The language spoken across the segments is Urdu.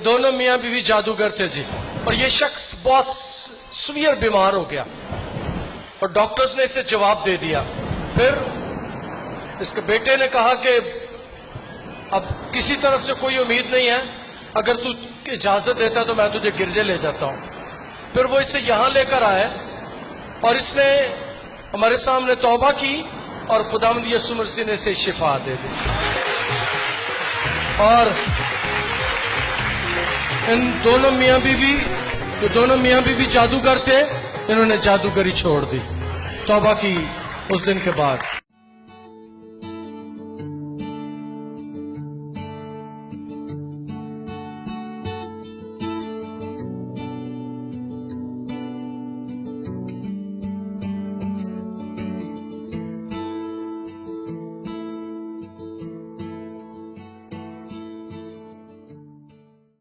دونوں میاں بیوی جادوگر تھے جی، اور یہ شخص بہت سویئر بیمار ہو گیا اور ڈاکٹرز نے اسے جواب دے دیا۔ پھر اس کے بیٹے نے کہا کہ اب کسی طرف سے کوئی امید نہیں ہے، اگر تو اجازت دیتا تو میں تجھے گرجے لے جاتا ہوں۔ پھر وہ اسے یہاں لے کر آئے اور اس نے ہمارے سامنے توبہ کی اور خداوند یسوع مسیح نے اسے شفا دے دی۔ اور ان دونوں میاں بیوی جادوگر تھے، انہوں نے جادوگری چھوڑ دی توبہ کی اس دن کے بعد۔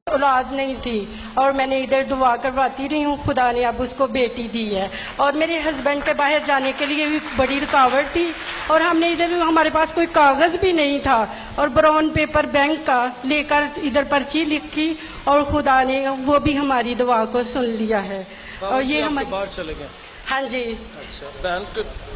اولاد نہیں تھی اور میں نے ادھر دعا کرواتی رہی ہوں، خدا نے اب اس کو بیٹی دی ہے۔ اور میرے ہسبینڈ کے باہر جانے کے لیے بھی بڑی رکاوٹ تھی، اور ہم نے ادھر ہمارے پاس کوئی کاغذ بھی نہیں تھا، اور براؤن پیپر بینک کا لے کر ادھر پرچی لکھی، اور خدا نے وہ بھی ہماری دعا کو سن لیا ہے۔ اور یہ ہمارے باہر چلے گئے؟ ہاں جی۔ اچھا، بہن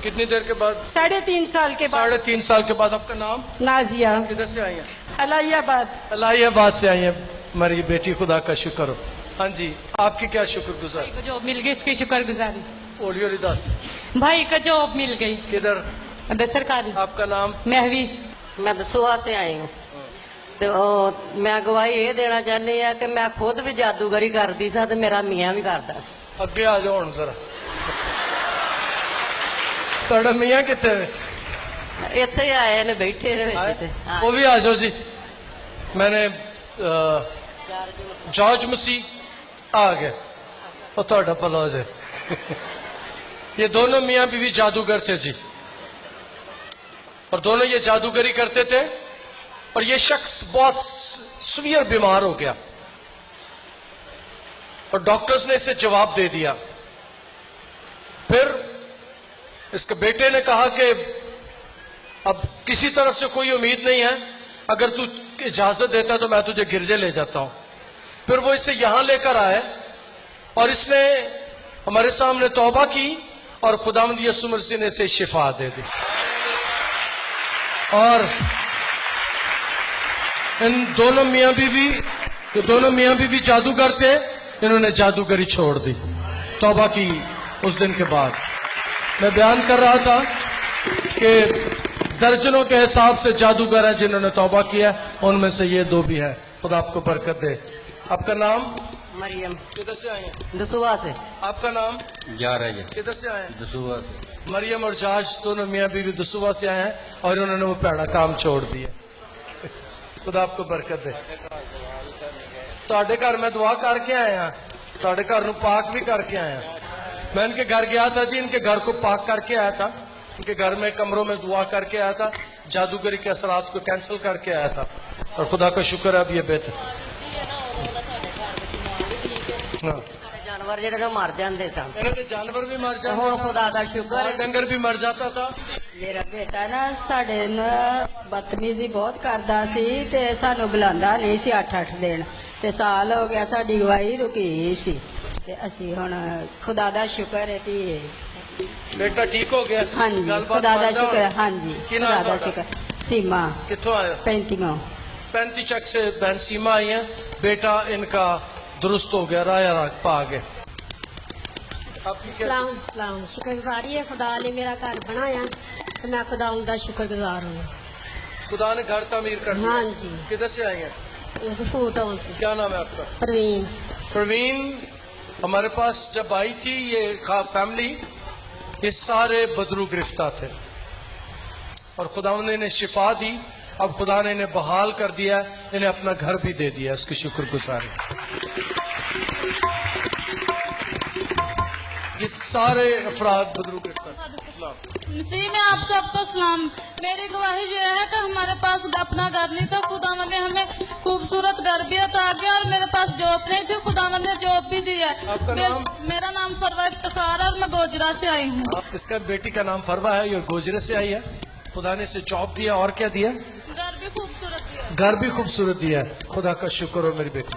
کتنی دیر کے بعد؟ 3.5 سال کے بعد۔ 3.5 سال کے بعد۔ آپ کا نام؟ نازیہ۔ کدھر سے آئی ہیں؟ الہی آباد۔ الہی آباد سے آئی ہیں ہماری بیٹی، خدا کا شکر ہو۔ ہاں جی، آپ کی کیا شکر گزار؟ بھائی کو جاب مل گئی، اس کی شکر گزاری۔ اولیو رداس بھائی کو جاب مل گئی کدھر؟ سرکاری۔ آپ کا نام؟ محویش۔ میں دسوہا سے آئی ہوں، تو میں گواہی یہ دینا چاہنی ہے کہ میں خود بھی جادوگری کرتی سا، تو میرا میاں بھی کرتا سا۔ اگے آ جاؤ ہن ذرا۔ تہاڈا میاں کتے؟ اتنے ہی آئے نے، بیٹھے نے وچ تے۔ وہ بھی آ جاؤ جی۔ میں نے جارج مسیح آ گئے، وہ تہاڈا بھلا ہو جائے۔ یہ دونوں میاں بیوی جادوگر تھے جی، اور دونوں یہ جادوگری کرتے تھے، اور یہ شخص بہت سویئر بیمار ہو گیا اور ڈاکٹرز نے اسے جواب دے دیا۔ پھر اس کے بیٹے نے کہا کہ اب کسی طرف سے کوئی امید نہیں ہے، اگر تو اجازت دیتا تو میں تجھے گرجے لے جاتا ہوں۔ پھر وہ اسے یہاں لے کر آئے اور اس نے ہمارے سامنے توبہ کی اور خداوند یسوع مسیح نے اسے شفا دے دی۔ اور ان دونوں میاں بیوی جادوگر تھے، انہوں نے جادوگری چھوڑ دی توبہ کی اس دن کے بعد۔ میں بیان کر رہا تھا کہ درجنوں کے حساب سے جادوگر ہیں جنہوں نے توبہ کیا، ان میں سے یہ 2 بھی ہیں۔ خدا آپ کو برکت دے۔ آپ کا نام؟ مریم۔ کدھر سے آئے ہیں؟ دسوہا سے۔ آپ کا نام؟ جارج۔ کدھر سے آئے ہیں؟ دسوہا سے۔ مریم اور جاج دونوں میاں بیوی دسوہا سے آئے ہیں، اور انہوں نے وہ پیڑا کام چھوڑ دیا۔ خدا آپ کو برکت دے۔ تہاڈے گھر میں دعا کر کے آئے ہیں، تہاڈے گھر نو پاک بھی کر کے آئے ہیں۔ میں ان کے گھر گیا تھا جی، ان کے گھر کو پاک کر کے آیا تھا، ان کے گھر میں کمروں میں دعا کر کے آیا تھا، جادوگری کے اثرات کو کینسل کر کے آیا تھا، اور خدا کا شکر ہے اب یہ بہتر۔ جانور جڑے مر جاندے سن، انہوں نے جانور بھی مر جاتے ہن خدا دا شکر ہے ڈنگر بھی مر جاتا تھا۔ میرا بیٹا نا ساڈے بدتمیزی بہت کردا سی، تے سانو بلاندا نہیں سی 8 دن، تے سال ہو گیا ساڈی گواہی رکی سی، تے اسی ہن خدا دا شکر ہے کہ بیٹا ٹھیک ہو گیا؟ ہاں جی خدا دا شکر ہے۔ ہاں جی خدا دا شکر۔ سیما۔ کتوں آیا؟ 35 چک سے بہن سیما آئی ہیں، بیٹا ان کا درست ہو گیا، راہ پا گئے۔ السلام، شکر گزاری ہے خدا نے میرا گھر بنایا، تو میں خدا ان کا شکر گزار ہوں۔ خدا نے گھر تعمیر کر دیا۔ ہاں جی۔ کدھر سے آئی ہیں؟ غفور ٹاؤن سے۔ کیا نام ہے آپ کا؟ پروین۔ ہمارے پاس جب آئی تھی یہ فیملی، یہ سارے بدرو گرفتہ تھے، اور خدا نے انہیں شفا دی۔ اب خدا نے انہیں بحال کر دیا، انہیں اپنا گھر بھی دے دیا، اس کی شکر گزاری۔ یہ سارے افراد بدرو گرفتہ تھے۔ مسیح میں آپ سب کو سلام۔ میری گواہی یہ ہے کہ ہمارے پاس اپنا گھر نہیں تھا، خدا نے ہمیں خوبصورت گھر بھی عطا کیا، اور میرے پاس جاب نہیں تھی، خدا نے جاب بھی دی ہے۔ میرا نام فروا افتخار ہے اور میں گوجرا سے آئی ہوں۔ اس کا بیٹی کا نام فروا ہے، یہ گوجرے سے آئی ہے۔ خدا نے اسے جاب دیا، اور کیا دیا؟ گھر بھی خوبصورت دیا۔ گھر بھی خوبصورت دیا ہے۔ خدا کا شکر ہو میری بیٹی۔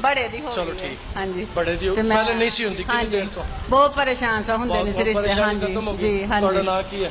ਬੜੇ ਦੀ ਹੋ ਗਈ। ਚਲੋ ਠੀਕ। ਹਾਂਜੀ, ਬੜੇ ਦੀ ਪਹਿਲੇ ਨਹੀਂ ਸੀ ਹੁੰਦੀ। ਕਿੰਨੀ ਦੇਰ ਤੋਂ? ਬਹੁਤ ਪਰੇਸ਼ਾਨ ਸਾ ਹੁੰਦੇ ਨੇ ਰਿਸ਼ਤੇ। ਹਾਂਜੀ ਜੀ, ਹਾਂਜੀ। ਤੁਹਾਡਾ ਨਾਂ ਕੀ ਹੈ?